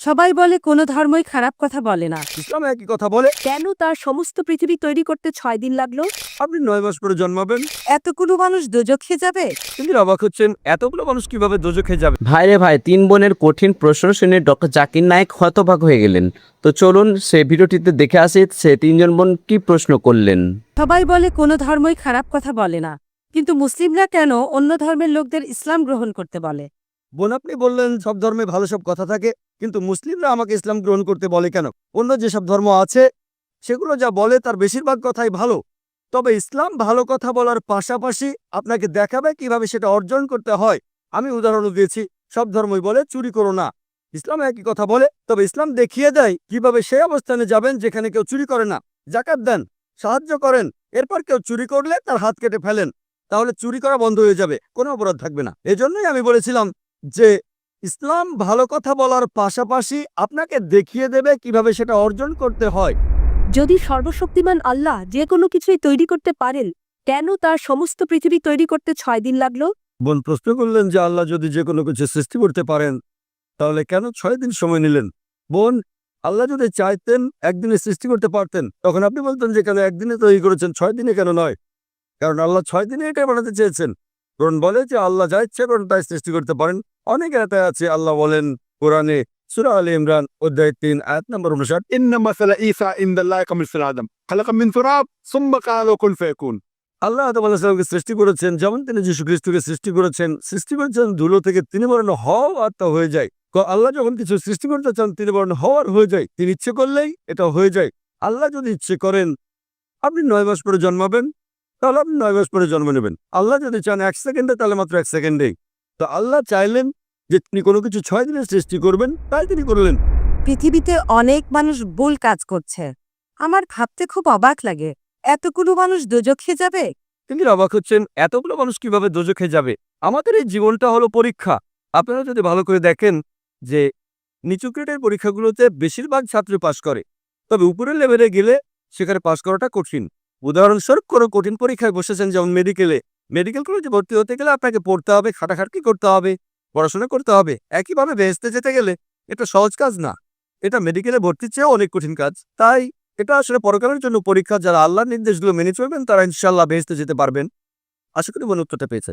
সবাই বলে কোনো ধর্মই খারাপ কথা বলে না। ইসলাম একই কথা বলে। কেন তার সমস্ত পৃথিবী তৈরি করতে 6 দিন লাগলো? আপনি 9 মাস পরে জন্মাবেন। এতগুলো মানুষ দোজখে যাবে? তিনি অবাক হচ্ছেন, এতগুলো মানুষ কিভাবে দোজখে যাবে। ভাইরে ভাই, তিন বোনের কঠিন প্রশ্ন শুনে ডক্টর জাকির নায়েক হতবাক হয়ে গেলেন। তো চলুন সে ভিডিওটিতে দেখে আসি সে তিনজন বোন কি প্রশ্ন করলেন। সবাই বলে কোনো ধর্মই খারাপ কথা বলে না, কিন্তু মুসলিমরা কেন অন্য ধর্মের লোকদের ইসলাম গ্রহণ করতে বলে? বোন, আপনি বললেন সব ধর্মে ভালো সব কথা থাকে, কিন্তু মুসলিমরা আমাকে ইসলাম গ্রহণ করতে বলে কেন? অন্য যেসব ধর্ম আছে সেগুলো যা বলে তার বেশিরভাগ কথাই ভালো, তবে ইসলাম ভালো কথা বলার পাশাপাশি আপনাকে দেখাবে কিভাবে সেটা অর্জন করতে হয়। আমি উদাহরণ দিয়েছি, সব ধর্মই বলে চুরি করো না, ইসলাম একই কথা বলে, তবে ইসলাম দেখিয়ে দেয় কিভাবে সেই অবস্থানে যাবেন যেখানে কেউ চুরি করে না। জাকাত দেন, সাহায্য করেন, এরপর কেউ চুরি করলে তার হাত কেটে ফেলেন, তাহলে চুরি করা বন্ধ হয়ে যাবে, কোনো অপরাধ থাকবে না। এজন্যই আমি বলেছিলাম যে ইসলাম ভালো কথা বলার পাশাপাশি আপনাকে দেখিয়ে দেবে কিভাবে সেটা অর্জন করতে হয়। যদি সর্বশক্তিমান আল্লাহ যে কোনো কিছুই তৈরি করতে পারেন, কেন তার সমস্ত পৃথিবী তৈরি করতে 6 দিন লাগলো? বোন প্রশ্ন করলেন যে আল্লাহ যদি যে কোনো কিছু সৃষ্টি করতে পারেন তাহলে কেন 6 দিন সময় নিলেন। বোন, আল্লাহ যদি চাইতেন একদিনে সৃষ্টি করতে পারতেন, তখন আপনি বলতেন যে কেন একদিনে তৈরি করেছেন, 6 দিনে কেন নয়? কারণ আল্লাহ 6 দিনে এটাই বানাতে চেয়েছেন। কোরআন বলে যে আল্লাহ যা ইচ্ছে করেন তাই সৃষ্টি করতে পারেন। অনেক আয়াতে আছে, আল্লাহ বলেন কোরআনে সূরা আলে ইমরান অধ্যায় 3 আয়াত নম্বর 59, إن مثل عيسى عند الله كمثل آدم خلق من تراب ثم قال له كن فيكون। আল্লাহ আদম আলাইহিস সালামকে সৃষ্টি করেছেন যেমন তিনি যীশু খ্রিস্টকে সৃষ্টি করেছেন ধুলো থেকে, তিনি বলেন হও আর তা হয়ে যায়। আল্লাহ যখন কিছু সৃষ্টি করতে চান তিনি বলেন হওয়ার হয়ে যায়, তিনি ইচ্ছে করলেই এটা হয়ে যায়। আল্লাহ যদি ইচ্ছে করেন আপনি 9 মাস পরে জন্মাবেন, তাহলে আপনি 9 মাস পরে জন্ম নেবেন। আল্লাহ যদি চান 1 সেকেন্ডে, তাহলে মাত্র 1 সেকেন্ডেই। তো আল্লাহ চাইলেন যে তিনি কোনো কিছু 6 দিনে সৃষ্টি করবেন, তাই তিনি করলেন। পৃথিবীতে অনেক মানুষ ভুল কাজ করছে, আমার ভাবতে খুব অবাক লাগে। এতগুলো মানুষ দোজখে যাবে? তিনি অবাক হচ্ছেন, এতগুলো মানুষ কিভাবে দোজখে যাবে। আমাদের এই জীবনটা হলো পরীক্ষা। আপনারা যদি ভালো করে দেখেন যে নিচু গ্রেডের পরীক্ষাগুলোতে বেশিরভাগ ছাত্র পাশ করে, তবে উপরের লেভেলে গেলে সেখানে পাশ করাটা কঠিন। উদাহরণস্বরূপ কোনো কঠিন পরীক্ষায় বসেছেন, যেমন মেডিকেল কলেজে ভর্তি হতে গেলে আপনাকে পড়তে হবে, খাটাখাটনি করতে হবে, পড়াশোনা করতে হবে। একইভাবে বেহেশতে যেতে গেলে এটা সহজ কাজ না, এটা মেডিকেলে ভর্তির চেয়েও অনেক কঠিন কাজ। তাই এটা আসলে পরকালের জন্য পরীক্ষা। যারা আল্লাহর নির্দেশগুলো মেনে চলবেন তারা ইনশাআল্লাহ বেহেশতে যেতে পারবেন। আশা করি বোন উত্তরটা পেয়েছে।